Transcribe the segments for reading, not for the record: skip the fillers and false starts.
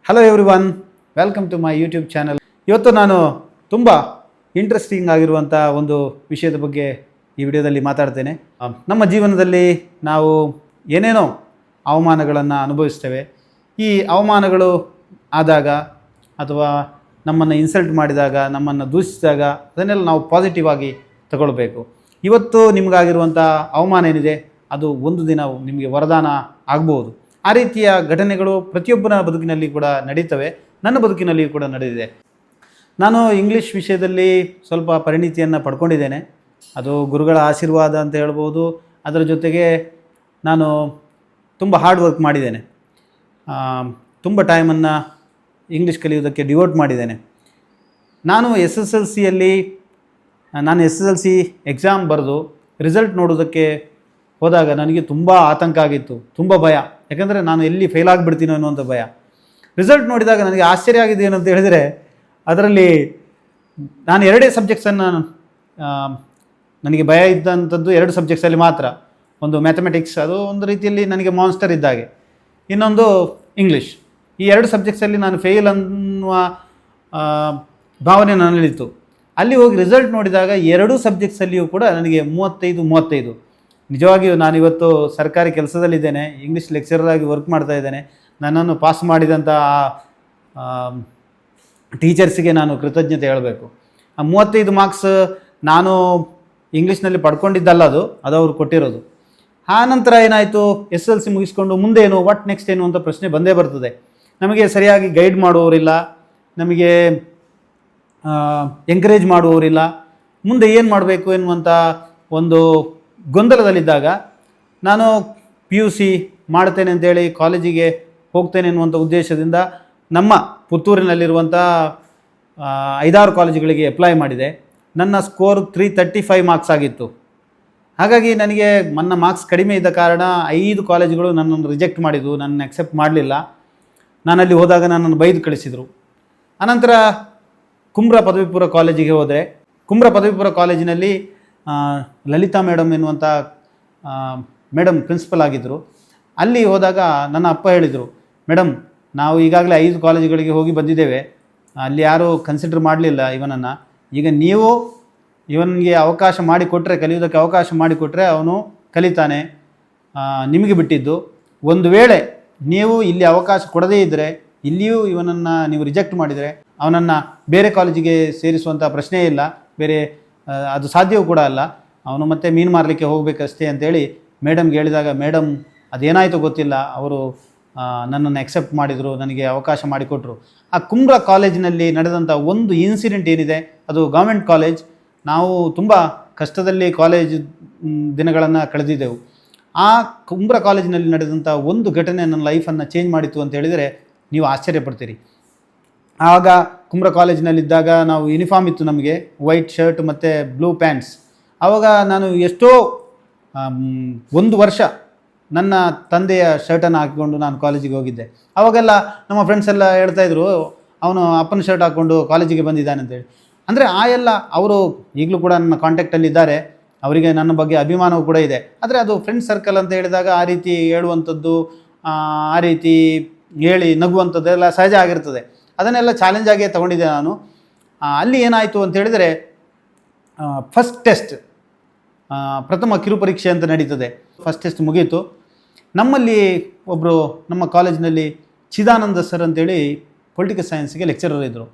Hello everyone, welcome to my YouTube channel. ಇವತ್ತು ನಾನು ತುಂಬ ಇಂಟ್ರೆಸ್ಟಿಂಗ್ ಆಗಿರುವಂಥ ಒಂದು ವಿಷಯದ ಬಗ್ಗೆ ಈ ವಿಡಿಯೋದಲ್ಲಿ ಮಾತಾಡ್ತೇನೆ. ನಮ್ಮ ಜೀವನದಲ್ಲಿ ನಾವು ಏನೇನೋ ಅವಮಾನಗಳನ್ನು ಅನುಭವಿಸ್ತೇವೆ. ಈ ಅವಮಾನಗಳು ಆದಾಗ ಅಥವಾ ನಮ್ಮನ್ನು ಇನ್ಸಲ್ಟ್ ಮಾಡಿದಾಗ, ನಮ್ಮನ್ನು ದೂಷಿಸಿದಾಗ ಅದನ್ನೆಲ್ಲ ನಾವು ಪಾಸಿಟಿವ್ ಆಗಿ ತಗೊಳ್ಬೇಕು. ಇವತ್ತು ನಿಮಗಾಗಿರುವಂಥ ಅವಮಾನ ಏನಿದೆ ಅದು ಒಂದು ದಿನ ನಿಮಗೆ ವರದಾನ ಆಗ್ಬೋದು. ಆ ರೀತಿಯ ಘಟನೆಗಳು ಪ್ರತಿಯೊಬ್ಬನ ಬದುಕಿನಲ್ಲಿ ಕೂಡ ನಡೀತವೆ. ನನ್ನ ಬದುಕಿನಲ್ಲಿ ಕೂಡ ನಡೆದಿದೆ. ನಾನು ಇಂಗ್ಲೀಷ್ ವಿಷಯದಲ್ಲಿ ಸ್ವಲ್ಪ ಪರಿಣಿತಿಯನ್ನು ಪಡ್ಕೊಂಡಿದ್ದೇನೆ. ಅದು ಗುರುಗಳ ಆಶೀರ್ವಾದ ಅಂತ ಹೇಳ್ಬೋದು. ಅದರ ಜೊತೆಗೆ ನಾನು ತುಂಬ ಹಾರ್ಡ್ ವರ್ಕ್ ಮಾಡಿದ್ದೇನೆ. ತುಂಬ ಟೈಮನ್ನು ಇಂಗ್ಲೀಷ್ ಕಲಿಯೋದಕ್ಕೆ ಡಿವೋಟ್ ಮಾಡಿದ್ದೇನೆ. ನಾನು S S L C exam ಬರೆದು ರಿಸಲ್ಟ್ ನೋಡೋದಕ್ಕೆ ಹೋದಾಗ ನನಗೆ ತುಂಬ ಆತಂಕ ಆಗಿತ್ತು, ತುಂಬ ಭಯ. ಯಾಕಂದರೆ ನಾನು ಎಲ್ಲಿ ಫೇಲ್ ಆಗಿಬಿಡ್ತೀನೋ ಅನ್ನುವಂಥ ಭಯ. ರಿಸಲ್ಟ್ ನೋಡಿದಾಗ ನನಗೆ ಆಶ್ಚರ್ಯ ಆಗಿದೆ ಏನಂತ ಹೇಳಿದರೆ, ಅದರಲ್ಲಿ ನಾನು ಎರಡೇ ಸಬ್ಜೆಕ್ಟ್ಸನ್ನು, ನನಗೆ ಭಯ ಇದ್ದಂಥದ್ದು ಎರಡು ಸಬ್ಜೆಕ್ಟ್ಸಲ್ಲಿ ಮಾತ್ರ. ಒಂದು ಮ್ಯಾಥಮೆಟಿಕ್ಸ್, ಅದು ಒಂದು ರೀತಿಯಲ್ಲಿ ನನಗೆ ಮಾನ್ಸ್ಟರ್ ಇದ್ದಾಗೆ. ಇನ್ನೊಂದು ಇಂಗ್ಲೀಷ್. ಈ ಎರಡು ಸಬ್ಜೆಕ್ಟ್ಸಲ್ಲಿ ನಾನು ಫೇಲ್ ಅನ್ನುವ ಭಾವನೆ ನನ್ನಲ್ಲಿತ್ತು. ಅಲ್ಲಿ ಹೋಗಿ ರಿಸಲ್ಟ್ ನೋಡಿದಾಗ ಎರಡೂ ಸಬ್ಜೆಕ್ಟ್ಸಲ್ಲಿಯೂ ಕೂಡ ನನಗೆ 35. ನಿಜವಾಗಿಯೂ ನಾನಿವತ್ತು ಸರ್ಕಾರಿ ಕೆಲಸದಲ್ಲಿದ್ದೇನೆ, ಇಂಗ್ಲೀಷ್ ಲೆಕ್ಚರರ್ ಆಗಿ ವರ್ಕ್ ಮಾಡ್ತಾ ಇದ್ದೇನೆ. ನನ್ನನ್ನು ಪಾಸ್ ಮಾಡಿದಂಥ ಟೀಚರ್ಸಿಗೆ ನಾನು ಕೃತಜ್ಞತೆ ಹೇಳಬೇಕು. ಆ 35 ಮಾರ್ಕ್ಸ್ ನಾನು ಇಂಗ್ಲೀಷ್ನಲ್ಲಿ ಪಡ್ಕೊಂಡಿದ್ದಲ್ಲ, ಅದು ಅವರು ಕೊಟ್ಟಿರೋದು. ಆ ನಂತರ ಏನಾಯಿತು, ಎಸ್ ಎಲ್ ಸಿ ಮುಗಿಸ್ಕೊಂಡು ಮುಂದೇನು, ವಾಟ್ ನೆಕ್ಸ್ಟ್ ಏನು ಅಂತ ಪ್ರಶ್ನೆ ಬಂದೇ ಬರ್ತದೆ. ನಮಗೆ ಸರಿಯಾಗಿ ಗೈಡ್ ಮಾಡುವವರಿಲ್ಲ, ನಮಗೆ ಎಂಕರೇಜ್ ಮಾಡುವವರಿಲ್ಲ. ಮುಂದೆ ಏನು ಮಾಡಬೇಕು ಎನ್ನುವಂಥ ಒಂದು ಗೊಂದಲದಲ್ಲಿದ್ದಾಗ ನಾನು PUC ಮಾಡ್ತೇನೆ ಅಂತೇಳಿ ಕಾಲೇಜಿಗೆ ಹೋಗ್ತೇನೆ ಎನ್ನುವಂಥ ಉದ್ದೇಶದಿಂದ ನಮ್ಮ ಪುತ್ತೂರಿನಲ್ಲಿರುವಂಥ 5-6 ಕಾಲೇಜುಗಳಿಗೆ ಅಪ್ಲೈ ಮಾಡಿದೆ. ನನ್ನ ಸ್ಕೋರ್ 335 ಮಾರ್ಕ್ಸ್ ಆಗಿತ್ತು. ಹಾಗಾಗಿ ನನಗೆ ನನ್ನ ಮಾರ್ಕ್ಸ್ ಕಡಿಮೆ ಇದ್ದ ಕಾರಣ 5 ಕಾಲೇಜುಗಳು ನನ್ನನ್ನು ರಿಜೆಕ್ಟ್ ಮಾಡಿದ್ವು, ನನ್ನನ್ನು ಅಕ್ಸೆಪ್ಟ್ ಮಾಡಲಿಲ್ಲ. ನಾನಲ್ಲಿ ಹೋದಾಗ ನನ್ನನ್ನು ಬೈದು ಕಳಿಸಿದರು. ಅನಂತರ ಕುಂಬ್ರಾ ಪದವಿ ಪೂರ್ವ ಕಾಲೇಜಿಗೆ ಹೋದರೆ, ಕುಂಬ್ರಾ ಪದವಿ ಪೂರ್ವ ಕಾಲೇಜಿನಲ್ಲಿ ಲಲಿತಾ ಮೇಡಮ್ ಎನ್ನುವಂಥ ಮೇಡಮ್ ಪ್ರಿನ್ಸಿಪಲ್ ಆಗಿದ್ದರು. ಅಲ್ಲಿ ಹೋದಾಗ ನನ್ನ ಅಪ್ಪ ಹೇಳಿದರು, ಮೇಡಮ್ ನಾವು ಈಗಾಗಲೇ 5 ಕಾಲೇಜುಗಳಿಗೆ ಹೋಗಿ ಬಂದಿದ್ದೇವೆ, ಅಲ್ಲಿ ಯಾರೂ ಕನ್ಸಿಡರ್ ಮಾಡಲಿಲ್ಲ ಇವನನ್ನು. ಈಗ ನೀವು ಇವನಿಗೆ ಅವಕಾಶ ಮಾಡಿಕೊಟ್ರೆ, ಕಲಿಯೋದಕ್ಕೆ ಅವಕಾಶ ಮಾಡಿಕೊಟ್ರೆ ಅವನು ಕಲಿತಾನೆ, ನಿಮಗೆ ಬಿಟ್ಟಿದ್ದು. ಒಂದು ವೇಳೆ ನೀವು ಇಲ್ಲಿ ಅವಕಾಶ ಕೊಡದೇ ಇದ್ದರೆ, ಇಲ್ಲಿಯೂ ಇವನನ್ನು ನೀವು ರಿಜೆಕ್ಟ್ ಮಾಡಿದರೆ ಅವನನ್ನು ಬೇರೆ ಕಾಲೇಜಿಗೆ ಸೇರಿಸುವಂಥ ಪ್ರಶ್ನೆಯೇ ಇಲ್ಲ, ಬೇರೆ ಅದು ಸಾಧ್ಯವೂ ಕೂಡ ಅಲ್ಲ. ಅವನು ಮತ್ತೆ ಮೀನು ಮಾರಲಿಕ್ಕೆ ಹೋಗಬೇಕಷ್ಟೇ ಅಂತೇಳಿ ಮೇಡಮ್ಗೆ ಹೇಳಿದಾಗ, ಮೇಡಮ್ ಅದೇನಾಯಿತು ಗೊತ್ತಿಲ್ಲ, ಅವರು ನನ್ನನ್ನು ಅಕ್ಸೆಪ್ಟ್ ಮಾಡಿದರು, ನನಗೆ ಅವಕಾಶ ಮಾಡಿಕೊಟ್ರು. ಆ ಕುಂಬ್ರಾ ಕಾಲೇಜಿನಲ್ಲಿ ನಡೆದಂಥ ಒಂದು ಇನ್ಸಿಡೆಂಟ್ ಏನಿದೆ, ಅದು ಗೌರ್ಮೆಂಟ್ ಕಾಲೇಜ್. ನಾವು ತುಂಬ ಕಷ್ಟದಲ್ಲಿ ಕಾಲೇಜ್ ದಿನಗಳನ್ನು ಕಳೆದಿದ್ದೆವು. ಆ ಕುಂಬ್ರಾ ಕಾಲೇಜಿನಲ್ಲಿ ನಡೆದಂಥ ಒಂದು ಘಟನೆ ನನ್ನ ಲೈಫನ್ನು ಚೇಂಜ್ ಮಾಡಿತು ಅಂತ ಹೇಳಿದರೆ ನೀವು ಆಶ್ಚರ್ಯಪಡ್ತೀರಿ. ಆವಾಗ ಕುಂಬ್ರಾ ಕಾಲೇಜಿನಲ್ಲಿದ್ದಾಗ ನಾವು ಯೂನಿಫಾರ್ಮ್ ಇತ್ತು ನಮಗೆ, ವೈಟ್ ಶರ್ಟ್ ಮತ್ತು ಬ್ಲೂ ಪ್ಯಾಂಟ್ಸ್. ಆವಾಗ ನಾನು ಎಷ್ಟೋ 1 ವರ್ಷ ನನ್ನ ತಂದೆಯ ಶರ್ಟನ್ನು ಹಾಕಿಕೊಂಡು ನಾನು ಕಾಲೇಜಿಗೆ ಹೋಗಿದ್ದೆ. ಆವಾಗೆಲ್ಲ ನಮ್ಮ ಫ್ರೆಂಡ್ಸ್ ಎಲ್ಲ ಹೇಳ್ತಾಯಿದ್ರು, ಅವನು ಅಪ್ಪನ ಶರ್ಟ್ ಹಾಕ್ಕೊಂಡು ಕಾಲೇಜಿಗೆ ಬಂದಿದ್ದಾನೆ ಅಂತೇಳಿ. ಅಂದರೆ ಎಲ್ಲ ಅವರು ಈಗಲೂ ಕೂಡ ನನ್ನ ಕಾಂಟ್ಯಾಕ್ಟಲ್ಲಿದ್ದಾರೆ, ಅವರಿಗೆ ನನ್ನ ಬಗ್ಗೆ ಅಭಿಮಾನವೂ ಕೂಡ ಇದೆ. ಆದರೆ ಅದು ಫ್ರೆಂಡ್ ಸರ್ಕಲ್ ಅಂತ ಹೇಳಿದಾಗ ಆ ರೀತಿ ಹೇಳುವಂಥದ್ದು, ಆ ರೀತಿ ಹೇಳಿ ನಗುವಂಥದ್ದೆಲ್ಲ ಸಹಜ ಆಗಿರ್ತದೆ. ಅದನ್ನೆಲ್ಲ ಚಾಲೆಂಜ್ ಆಗಿಯೇ ತೊಗೊಂಡಿದ್ದೆ ನಾನು. ಅಲ್ಲಿ ಏನಾಯಿತು ಅಂತ ಹೇಳಿದರೆ, ಫಸ್ಟ್ ಟೆಸ್ಟ್, ಪ್ರಥಮ ಕಿರುಪರೀಕ್ಷೆ ಅಂತ ನಡೀತದೆ. ಫಸ್ಟ್ ಟೆಸ್ಟ್ ಮುಗೀತು. ನಮ್ಮಲ್ಲಿ ಒಬ್ಬರು ನಮ್ಮ ಕಾಲೇಜಿನಲ್ಲಿ ಚಿದಾನಂದ ಸರ್ ಅಂತೇಳಿ ಪೊಲಿಟಿಕಲ್ ಸೈನ್ಸ್ಗೆ ಲೆಕ್ಚರರ್ ಇದ್ದರು.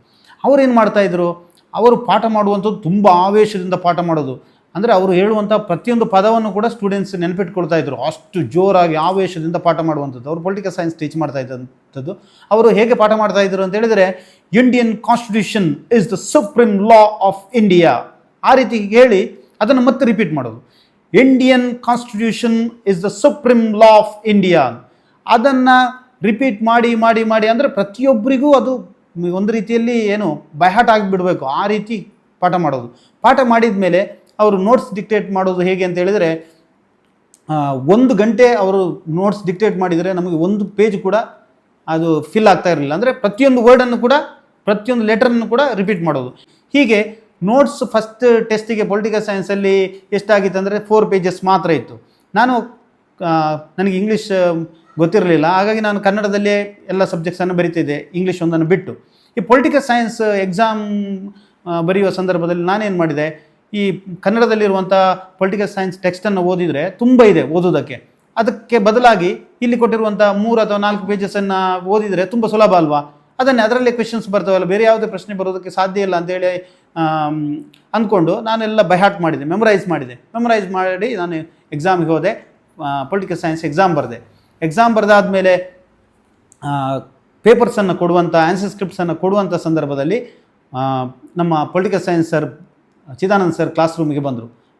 ಅವರೇನು ಮಾಡ್ತಾಯಿದ್ರು, ಅವರು ಪಾಠ ಮಾಡುವಂಥದ್ದು ತುಂಬ ಆವೇಶದಿಂದ ಪಾಠ ಮಾಡೋದು. ಅಂದರೆ ಅವರು ಹೇಳುವಂಥ ಪ್ರತಿಯೊಂದು ಪದವನ್ನು ಕೂಡ ಸ್ಟೂಡೆಂಟ್ಸ್ ನೆನಪಿಟ್ಕೊಳ್ತಾಯಿದ್ರು, ಅಷ್ಟು ಜೋರಾಗಿ ಆವೇಶದಿಂದ ಪಾಠ ಮಾಡುವಂಥದ್ದು. ಅವರು ಪೊಲಿಟಿಕಲ್ ಸೈನ್ಸ್ ಟೀಚ್ ಮಾಡ್ತಾ ಇದ್ದಂಥದ್ದು. ಅವರು ಹೇಗೆ ಪಾಠ ಮಾಡ್ತಾಯಿದ್ರು ಅಂತ ಹೇಳಿದರೆ, Indian constitution is the supreme law of India, ಆ ರೀತಿ ಹೇಳಿ ಅದನ್ನು ಮತ್ತೆ ರಿಪೀಟ್ ಮಾಡೋದು. Indian constitution is the supreme law of India. ಅದನ್ನು ರಿಪೀಟ್ ಮಾಡಿ ಮಾಡಿ ಮಾಡಿ ಅಂದರೆ ಪ್ರತಿಯೊಬ್ಬರಿಗೂ ಅದು ಒಂದು ರೀತಿಯಲ್ಲಿ ಏನು ಬೈಹಾಟ ಆಗಿಬಿಡಬೇಕು, ಆ ರೀತಿ ಪಾಠ ಮಾಡೋದು. ಪಾಠ ಮಾಡಿದ ಮೇಲೆ ಅವರು ನೋಟ್ಸ್ ಡಿಕ್ಟೇಟ್ ಮಾಡೋದು ಹೇಗೆ ಅಂತ ಹೇಳಿದರೆ, 1 ಗಂಟೆ ಅವರು ನೋಟ್ಸ್ ಡಿಕ್ಟೇಟ್ ಮಾಡಿದರೆ ನಮಗೆ 1 ಪೇಜ್ ಕೂಡ ಅದು ಫಿಲ್ ಆಗ್ತಾ ಇರಲಿಲ್ಲ. ಅಂದರೆ ಪ್ರತಿಯೊಂದು ವರ್ಡನ್ನು ಕೂಡ, ಪ್ರತಿಯೊಂದು ಲೆಟರನ್ನು ಕೂಡ ರಿಪೀಟ್ ಮಾಡೋದು. ಹೀಗೆ ನೋಟ್ಸ್ ಫಸ್ಟ್ ಟೆಸ್ಟಿಗೆ ಪೊಲಿಟಿಕಲ್ ಸೈನ್ಸಲ್ಲಿ ಎಷ್ಟಾಗಿತ್ತು ಅಂದರೆ 4 ಪೇಜಸ್ ಮಾತ್ರ ಇತ್ತು. ನನಗೆ ಇಂಗ್ಲೀಷ್ ಗೊತ್ತಿರಲಿಲ್ಲ. ಹಾಗಾಗಿ ನಾನು ಕನ್ನಡದಲ್ಲೇ ಎಲ್ಲ ಸಬ್ಜೆಕ್ಟ್ಸನ್ನು ಬರಿತಿದ್ದೆ, ಇಂಗ್ಲೀಷ್ ಒಂದನ್ನು ಬಿಟ್ಟು. ಈ ಪೊಲಿಟಿಕಲ್ ಸೈನ್ಸ್ ಎಕ್ಸಾಮ್ ಬರೆಯುವ ಸಂದರ್ಭದಲ್ಲಿ ನಾನೇನು ಮಾಡಿದೆ, ಈ ಕನ್ನಡದಲ್ಲಿರುವಂಥ ಪೊಲಿಟಿಕಲ್ ಸೈನ್ಸ್ ಟೆಕ್ಸ್ಟನ್ನು ಓದಿದರೆ ತುಂಬ ಇದೆ ಓದೋದಕ್ಕೆ. ಅದಕ್ಕೆ ಬದಲಾಗಿ ಇಲ್ಲಿ ಕೊಟ್ಟಿರುವಂಥ 3 ಅಥವಾ 4 ಪೇಜಸನ್ನು ಓದಿದರೆ ತುಂಬ ಸುಲಭ ಅಲ್ವಾ, ಅದರಲ್ಲೇ ಕ್ವೆಶನ್ಸ್ ಬರ್ತಾವಲ್ಲ, ಬೇರೆ ಯಾವುದೇ ಪ್ರಶ್ನೆ ಬರೋದಕ್ಕೆ ಸಾಧ್ಯ ಇಲ್ಲ ಅಂತೇಳಿ ಅಂದ್ಕೊಂಡು ನಾನೆಲ್ಲ ಬೈಹಾರ್ಟ್ ಮಾಡಿದೆ, ಮೆಮೊರೈಸ್ ಮಾಡಿ ನಾನು ಎಕ್ಸಾಮಿಗೆ ಹೋದೆ. ಪೊಲಿಟಿಕಲ್ ಸೈನ್ಸ್ ಎಕ್ಸಾಮ್ ಬರೆದಾದಮೇಲೆ ಪೇಪರ್ಸನ್ನು ಕೊಡುವಂಥ ಆನ್ಸರ್ ಸ್ಕ್ರಿಪ್ಟ್ಸನ್ನು ಕೊಡುವಂಥ ಸಂದರ್ಭದಲ್ಲಿ ನಮ್ಮ political science sir Chidanand sir class ರೂಮಿಗೆ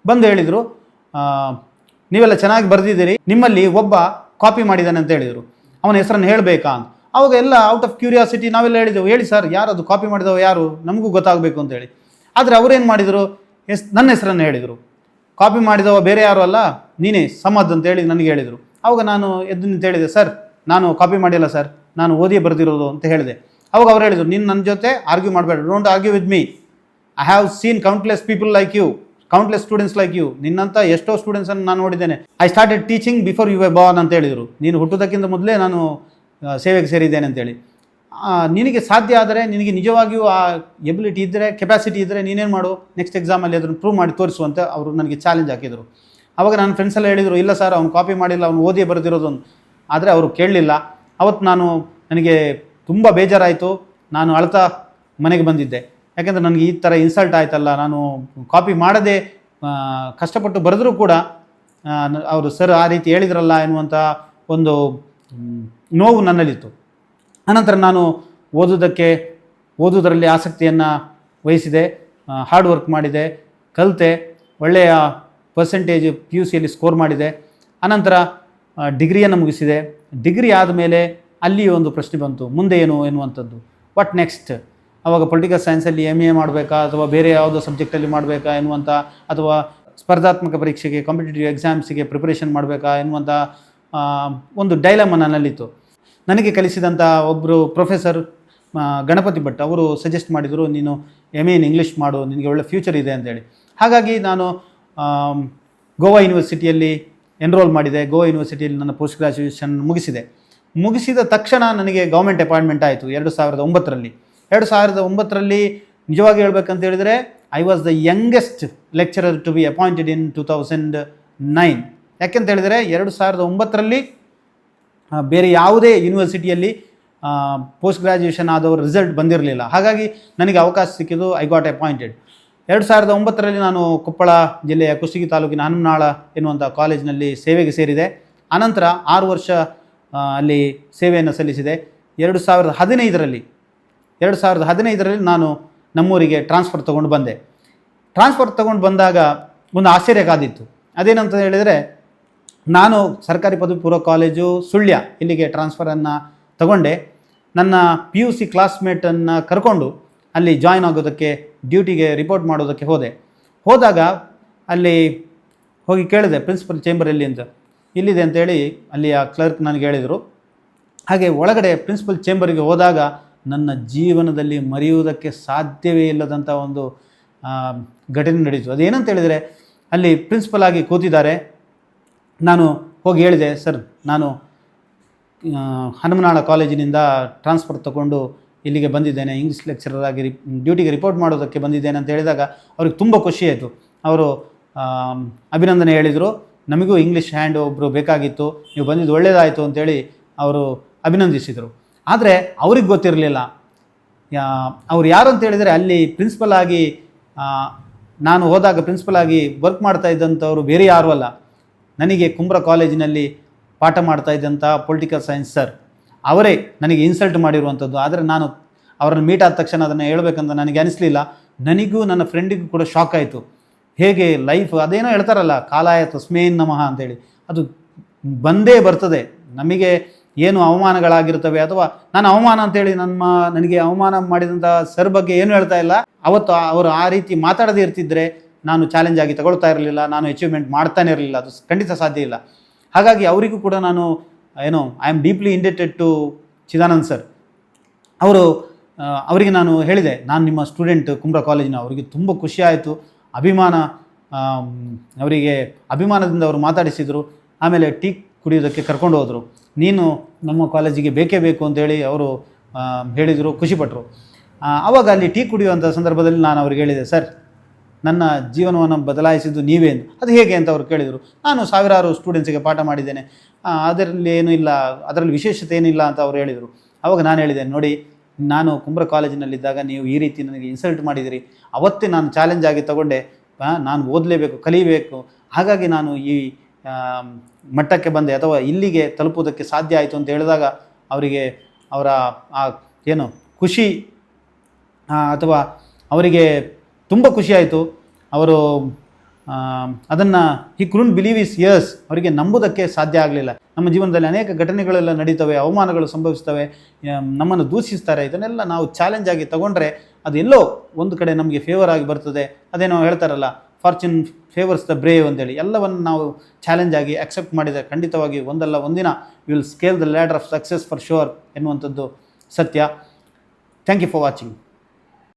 ಬಂದು ಹೇಳಿದರು, ನೀವೆಲ್ಲ ಚೆನ್ನಾಗಿ ಬರೆದಿದ್ದೀರಿ, ನಿಮ್ಮಲ್ಲಿ ಒಬ್ಬ ಕಾಪಿ ಮಾಡಿದ್ದಾನೆ ಅಂತ ಹೇಳಿದರು. ಅವನ ಹೆಸರನ್ನು ಹೇಳಬೇಕಾ ಅಂತ. ಅವಾಗ ಎಲ್ಲ ಔಟ್ ಆಫ್ ಕ್ಯೂರಿಯಾಸಿಟಿ ನಾವೆಲ್ಲ ಹೇಳಿದೆವು, ಹೇಳಿ ಸರ್ ಯಾರು ಅದು ಕಾಪಿ ಮಾಡಿದವ ಯಾರು, ನಮಗೂ ಗೊತ್ತಾಗಬೇಕು ಅಂತೇಳಿ. ಆದರೆ ಅವರೇನು ಮಾಡಿದರು, ನನ್ನ ಹೆಸರನ್ನು ಹೇಳಿದರು. ಕಾಪಿ ಮಾಡಿದವ ಬೇರೆ ಯಾರು ಅಲ್ಲ, ನೀನೇ ಸಮದ್ ಅಂತೇಳಿ ನನಗೆ ಹೇಳಿದರು. ಅವಾಗ ನಾನು ಎದ್ದು ನಿಂತು ಹೇಳಿದೆ, ಸರ್ ನಾನು ಕಾಪಿ ಮಾಡಿಲ್ಲ ಸರ್, ನಾನು ಓದಿಯೇ ಬರೆದಿರೋದು ಅಂತ ಹೇಳಿದೆ. ಅವಾಗ ಅವ್ರು ಹೇಳಿದರು, ನೀನು ನನ್ನ ಜೊತೆ ಆರ್ಗ್ಯೂ ಮಾಡಬೇಡ, don't argue with me, I have seen countless people like you, countless students like you, ನಿನ್ನಂಥ ಎಷ್ಟೋ ಸ್ಟೂಡೆಂಟ್ಸನ್ನು ನಾನು ನೋಡಿದ್ದೇನೆ. I started teaching before you were born ಅಂತ ಹೇಳಿದರು. ನೀನು ಹುಟ್ಟುವುದಕ್ಕಿಂತ ಮೊದಲೇ ನಾನು ಸೇವೆಗೆ ಸೇರಿದ್ದೇನೆ ಅಂತೇಳಿ. ನಿನಗೆ ಸಾಧ್ಯ ಆದರೆ, ನಿನಗೆ ನಿಜವಾಗಿಯೂ ಆ ಎಬಿಲಿಟಿ ಇದ್ದರೆ, ಕೆಪಾಸಿಟಿ ಇದ್ದರೆ ನೀನೇನು ಮಾಡು, ನೆಕ್ಸ್ಟ್ ಎಕ್ಸಾಮಲ್ಲಿ ಅದನ್ನು ಪ್ರೂವ್ ಮಾಡಿ ತೋರಿಸುವಂತ ಅವರು ನನಗೆ ಚಾಲೆಂಜ್ ಹಾಕಿದರು. ಆವಾಗ ನನ್ನ ಫ್ರೆಂಡ್ಸ್ ಎಲ್ಲ ಹೇಳಿದರು, ಇಲ್ಲ ಸರ್ ಅವ್ನು ಕಾಪಿ ಮಾಡಿಲ್ಲ, ಅವ್ನು ಓದಿಯೇ ಬರೆದಿರೋದು. ಆದರೆ ಅವರು ಕೇಳಲಿಲ್ಲ. ಅವತ್ತು ನನಗೆ ತುಂಬ ಬೇಜಾರಾಯಿತು. ನಾನು ಅಳ್ತಾ ಮನೆಗೆ ಬಂದಿದ್ದೆ. ಯಾಕೆಂದರೆ ನನಗೆ ಈ ಥರ ಇನ್ಸಲ್ಟ್ ಆಯ್ತಲ್ಲ, ನಾನು ಕಾಪಿ ಮಾಡದೆ ಕಷ್ಟಪಟ್ಟು ಬರೆದರೂ ಕೂಡ ಅವರು ಸರ್ ಆ ರೀತಿ ಹೇಳಿದ್ರಲ್ಲ ಎನ್ನುವಂಥ ಒಂದು ನೋವು ನನ್ನಲ್ಲಿತ್ತು. ಅನಂತರ ನಾನು ಓದೋದರಲ್ಲಿ ಆಸಕ್ತಿಯನ್ನು ವಹಿಸಿದೆ, ಹಾರ್ಡ್ ವರ್ಕ್ ಮಾಡಿದೆ, ಕಲಿತೆ, ಒಳ್ಳೆಯ ಪರ್ಸೆಂಟೇಜ್ PUCಯಲ್ಲಿ ಸ್ಕೋರ್ ಮಾಡಿದೆ. ಅನಂತರ ಡಿಗ್ರಿಯನ್ನು ಮುಗಿಸಿದೆ. ಡಿಗ್ರಿ ಆದಮೇಲೆ ಅಲ್ಲಿ ಒಂದು ಪ್ರಶ್ನೆ ಬಂತು, ಮುಂದೆ ಏನು ಎನ್ನುವಂಥದ್ದು, ವಾಟ್ ನೆಕ್ಸ್ಟ್. ಆವಾಗ ಪೊಲಿಟಿಕಲ್ ಸೈನ್ಸಲ್ಲಿ MA ಮಾಡಬೇಕಾ ಅಥವಾ ಬೇರೆ ಯಾವುದೋ ಸಬ್ಜೆಕ್ಟಲ್ಲಿ ಮಾಡಬೇಕಾ ಎನ್ನುವಂಥ, ಅಥವಾ ಸ್ಪರ್ಧಾತ್ಮಕ ಪರೀಕ್ಷೆಗೆ ಕಾಂಪಿಟೇಟಿವ್ ಎಕ್ಸಾಮ್ಸಿಗೆ ಪ್ರಿಪರೇಷನ್ ಮಾಡಬೇಕಾ ಎನ್ನುವಂಥ ಒಂದು ಡೈಲಮ ನನ್ನಲ್ಲಿತ್ತು. ನನಗೆ ಕಲಿಸಿದಂಥ ಒಬ್ಬರು ಪ್ರೊಫೆಸರ್ ಗಣಪತಿ ಭಟ್ ಅವರು ಸಜೆಸ್ಟ್ ಮಾಡಿದರು, ನೀನು MA ಇನ್ ಇಂಗ್ಲೀಷ್ ಮಾಡು, ನಿನಗೆ ಒಳ್ಳೆ ಫ್ಯೂಚರ್ ಇದೆ ಅಂತೇಳಿ. ಹಾಗಾಗಿ ನಾನು ಗೋವಾ ಯೂನಿವರ್ಸಿಟಿಯಲ್ಲಿ ಎನ್ರೋಲ್ ಮಾಡಿದೆ. ಗೋವಾ ಯೂನಿವರ್ಸಿಟಿಯಲ್ಲಿ ನನ್ನ ಪೋಸ್ಟ್ ಗ್ರ್ಯಾಜುಯೇಷನ್ ಮುಗಿಸಿದ ತಕ್ಷಣ ನನಗೆ ಗೌರ್ಮೆಂಟ್ ಅಪಾಯಿಂಟ್ಮೆಂಟ್ ಆಯಿತು 2009ರಲ್ಲಿ. 2009ರಲ್ಲಿ ನಿಜವಾಗಿ ಹೇಳ್ಬೇಕಂತ ಹೇಳಿದರೆ I was the youngest lecturer to be appointed in 2009. ಯಾಕೆಂತ ಹೇಳಿದರೆ 2009ರಲ್ಲಿ ಬೇರೆ ಯಾವುದೇ ಯೂನಿವರ್ಸಿಟಿಯಲ್ಲಿ ಪೋಸ್ಟ್ ಗ್ರ್ಯಾಜುಯೇಷನ್ ಆದವರು ರಿಸಲ್ಟ್ ಬಂದಿರಲಿಲ್ಲ. ಹಾಗಾಗಿ ನನಗೆ ಅವಕಾಶ ಸಿಕ್ಕಿದ್ದು, ಐ ಗಾಟ್ ಅಪಾಯಿಂಟೆಡ್. 2009ರಲ್ಲಿ ನಾನು ಕೊಪ್ಪಳ ಜಿಲ್ಲೆಯ ಕುಷ್ಟಗಿ ತಾಲೂಕಿನ ಹನುಮನಾಳ ಎನ್ನುವಂಥ ಕಾಲೇಜಿನಲ್ಲಿ ಸೇವೆಗೆ ಸೇರಿದೆ. ಅನಂತರ 6 ವರ್ಷ ಅಲ್ಲಿ ಸೇವೆಯನ್ನು ಸಲ್ಲಿಸಿದೆ. 2015ರಲ್ಲಿ ನಾನು ನಮ್ಮೂರಿಗೆ ಟ್ರಾನ್ಸ್ಫರ್ ತೊಗೊಂಡು ಬಂದೆ. ಟ್ರಾನ್ಸ್ಫರ್ ತೊಗೊಂಡು ಬಂದಾಗ ಒಂದು ಆಶ್ಚರ್ಯ ಕಾದಿತ್ತು. ಅದೇನಂತ ಹೇಳಿದರೆ, ನಾನು ಸರ್ಕಾರಿ ಪದವಿ ಪೂರ್ವ ಕಾಲೇಜು ಸುಳ್ಯ ಇಲ್ಲಿಗೆ ಟ್ರಾನ್ಸ್ಫರನ್ನು ತಗೊಂಡೆ. ನನ್ನ PUC ಕ್ಲಾಸ್ಮೇಟನ್ನು ಕರ್ಕೊಂಡು ಅಲ್ಲಿ ಜಾಯ್ನ್ ಆಗೋದಕ್ಕೆ, ಡ್ಯೂಟಿಗೆ ರಿಪೋರ್ಟ್ ಮಾಡೋದಕ್ಕೆ ಹೋದಾಗ ಅಲ್ಲಿ ಹೋಗಿ ಕೇಳಿದೆ, ಪ್ರಿನ್ಸಿಪಲ್ ಚೇಂಬರ್ ಎಲ್ಲಿ ಅಂತ. ಇಲ್ಲಿದೆ ಅಂತೇಳಿ ಅಲ್ಲಿಯ ಕ್ಲರ್ಕ್ ನನಗೆ ಹೇಳಿದರು. ಹಾಗೆ ಒಳಗಡೆ ಪ್ರಿನ್ಸಿಪಲ್ ಚೇಂಬರಿಗೆ ಹೋದಾಗ ನನ್ನ ಜೀವನದಲ್ಲಿ ಮರೆಯುವುದಕ್ಕೆ ಸಾಧ್ಯವೇ ಇಲ್ಲದಂಥ ಒಂದು ಘಟನೆ ನಡೀತು. ಅದೇನಂತ ಹೇಳಿದರೆ, ಅಲ್ಲಿ ಪ್ರಿನ್ಸಿಪಲ್ ಆಗಿ ಕೂತಿದ್ದಾರೆ. ನಾನು ಹೋಗಿ ಹೇಳಿದೆ, ಸರ್ ನಾನು ಹನುಮನಾಳ ಕಾಲೇಜಿನಿಂದ ಟ್ರಾನ್ಸ್ಫರ್ ತಗೊಂಡು ಇಲ್ಲಿಗೆ ಬಂದಿದ್ದೇನೆ, ಇಂಗ್ಲೀಷ್ ಲೆಕ್ಚರರ್ ಆಗಿ ಡ್ಯೂಟಿಗೆ ರಿಪೋರ್ಟ್ ಮಾಡೋದಕ್ಕೆ ಬಂದಿದ್ದೇನೆ ಅಂತ ಹೇಳಿದಾಗ ಅವ್ರಿಗೆ ತುಂಬ ಖುಷಿಯಾಯಿತು. ಅವರು ಅಭಿನಂದನೆ ಹೇಳಿದರು. ನಮಗೂ ಇಂಗ್ಲೀಷ್ ಹ್ಯಾಂಡ್ ಒಬ್ಬರು ಬೇಕಾಗಿತ್ತು, ನೀವು ಬಂದಿದ್ದು ಒಳ್ಳೆಯದಾಯಿತು ಅಂತೇಳಿ ಅವರು ಅಭಿನಂದಿಸಿದರು. ಆದರೆ ಅವ್ರಿಗೆ ಗೊತ್ತಿರಲಿಲ್ಲ ಅವ್ರು ಯಾರು ಅಂತ ಹೇಳಿದರೆ, ಅಲ್ಲಿ ಪ್ರಿನ್ಸಿಪಲ್ ಆಗಿ ನಾನು ಹೋದಾಗ ಪ್ರಿನ್ಸಿಪಲ್ ಆಗಿ ವರ್ಕ್ ಮಾಡ್ತಾ ಇದ್ದಂಥವ್ರು ಬೇರೆ ಯಾರೂ ಅಲ್ಲ, ನನಗೆ ಕುಂಬ್ರ ಕಾಲೇಜಿನಲ್ಲಿ ಪಾಠ ಮಾಡ್ತಾ ಇದ್ದಂಥ ಪೊಲಿಟಿಕಲ್ ಸೈನ್ಸ್ ಸರ್ ಅವರೇ ನನಗೆ ಇನ್ಸಲ್ಟ್ ಮಾಡಿರುವಂಥದ್ದು. ಆದರೆ ನಾನು ಅವರನ್ನು ಮೀಟ್ ಆದ ತಕ್ಷಣ ಅದನ್ನು ಹೇಳ್ಬೇಕಂತ ನನಗೆ ಅನಿಸಲಿಲ್ಲ. ನನಗೂ ನನ್ನ ಫ್ರೆಂಡಿಗೂ ಕೂಡ ಶಾಕ್ ಆಯಿತು. ಹೇಗೆ ಲೈಫ್ ಅದೇನೋ ಹೇಳ್ತಾರಲ್ಲ, ಕಾಲಾಯ ತಸ್ಮೇನ್ ನಮಃ ಅಂತೇಳಿ, ಅದು ಬಂದೇ ಬರ್ತದೆ. ನಮಗೆ ಏನು ಅವಮಾನಗಳಾಗಿರ್ತವೆ, ಅಥವಾ ನಾನು ಅವಮಾನ ಅಂತೇಳಿ ನನಗೆ ಅವಮಾನ ಮಾಡಿದಂಥ ಸರ್ ಬಗ್ಗೆ ಏನು ಹೇಳ್ತಾ ಇಲ್ಲ. ಅವತ್ತು ಅವರು ಆ ರೀತಿ ಮಾತಾಡದೇ ಇರ್ತಿದ್ರೆ ನಾನು ಚಾಲೆಂಜ್ ಆಗಿ ತಗೊಳ್ತಾ ಇರಲಿಲ್ಲ, ನಾನು ಅಚೀವ್ಮೆಂಟ್ ಮಾಡ್ತಾನೆ ಇರಲಿಲ್ಲ, ಅದು ಖಂಡಿತ ಸಾಧ್ಯ ಇಲ್ಲ. ಹಾಗಾಗಿ ಅವರಿಗೂ ಕೂಡ ನಾನು I am deeply indebted to Chidanand sir. ಅವರಿಗೆ ನಾನು ಹೇಳಿದೆ, ನಾನು ನಿಮ್ಮ ಸ್ಟೂಡೆಂಟ್ ಕುಂಬ್ರ ಕಾಲೇಜಿನ. ಅವರಿಗೆ ತುಂಬ ಖುಷಿ ಆಯಿತು, ಅವರಿಗೆ ಅಭಿಮಾನದಿಂದ ಅವರು ಮಾತಾಡಿಸಿದರು. ಆಮೇಲೆ ಟೀ ಕುಡಿಯೋದಕ್ಕೆ ಕರ್ಕೊಂಡು ಹೋದರು. ನೀನು ನಮ್ಮ ಕಾಲೇಜಿಗೆ ಬೇಕೇ ಬೇಕು ಅಂತೇಳಿ ಅವರು ಹೇಳಿದರು, ಖುಷಿಪಟ್ಟರು. ಆವಾಗ ಅಲ್ಲಿ ಟೀ ಕುಡಿಯುವಂಥ ಸಂದರ್ಭದಲ್ಲಿ ನಾನು ಅವ್ರಿಗೆ ಹೇಳಿದೆ, ಸರ್ ನನ್ನ ಜೀವನವನ್ನು ಬದಲಾಯಿಸಿದ್ದು ನೀವೇ ಎಂದು. ಅದು ಹೇಗೆ ಅಂತ ಅವ್ರು ಕೇಳಿದರು. ನಾನು ಸಾವಿರಾರು ಸ್ಟೂಡೆಂಟ್ಸಿಗೆ ಪಾಠ ಮಾಡಿದ್ದೇನೆ, ಅದರಲ್ಲಿ ಏನೂ ಇಲ್ಲ, ಅದರಲ್ಲಿ ವಿಶೇಷತೆ ಏನಿಲ್ಲ ಅಂತ ಅವ್ರು ಹೇಳಿದರು. ಆವಾಗ ನಾನು ಹೇಳಿದೆ, ನೋಡಿ ನಾನು ಕುಂಬ್ರ ಕಾಲೇಜಿನಲ್ಲಿದ್ದಾಗ ನೀವು ಈ ರೀತಿ ನನಗೆ ಇನ್ಸಲ್ಟ್ ಮಾಡಿದಿರಿ, ಅವತ್ತೇ ನಾನು ಚಾಲೆಂಜ್ ಆಗಿ ತಗೊಂಡೆ, ನಾನು ಓದಲೇಬೇಕು, ಕಲಿಬೇಕು, ಹಾಗಾಗಿ ನಾನು ಈ ಮಟ್ಟಕ್ಕೆ ಬಂದೆ ಅಥವಾ ಇಲ್ಲಿಗೆ ತಲುಪುವುದಕ್ಕೆ ಸಾಧ್ಯ ಆಯಿತು ಅಂತ ಹೇಳಿದಾಗ ಅವರಿಗೆ ಅವರ ಏನು ಖುಷಿ ಅಥವಾ ಅವರಿಗೆ ತುಂಬ ಖುಷಿಯಾಯಿತು. ಅವರು ಅದನ್ನು ಹಿ ಕುಡಂಟ್ ಬಿಲೀವ್ ಇಸ್ ಯರ್ಸ್, ಅವರಿಗೆ ನಂಬುವುದಕ್ಕೆ ಸಾಧ್ಯ ಆಗಲಿಲ್ಲ. ನಮ್ಮ ಜೀವನದಲ್ಲಿ ಅನೇಕ ಘಟನೆಗಳೆಲ್ಲ ನಡೀತವೆ, ಅವಮಾನಗಳು ಸಂಭವಿಸ್ತವೆ, ನಮ್ಮನ್ನು ದೂಷಿಸ್ತಾರೆ. ಇದನ್ನೆಲ್ಲ ನಾವು ಚಾಲೆಂಜ್ ಆಗಿ ತಗೊಂಡ್ರೆ ಅದು ಎಲ್ಲೋ ಒಂದು ಕಡೆ ನಮಗೆ ಫೇವರ್ ಆಗಿ ಬರ್ತದೆ. ಅದೇನೋ ಹೇಳ್ತಾರಲ್ಲ, ಫಾರ್ಚೂನ್ ಫೇವರ್ಸ್ ದ ಬ್ರೇವ್ ಅಂತೇಳಿ. ಎಲ್ಲವನ್ನು ನಾವು ಚಾಲೆಂಜ್ ಆಗಿ ಅಕ್ಸೆಪ್ಟ್ ಮಾಡಿದರೆ ಖಂಡಿತವಾಗಿ ಒಂದಲ್ಲ ಒಂದಿನ will scale the ladder of success for sure ಎನ್ನುವಂಥದ್ದು ಸತ್ಯ. Thank you for watching.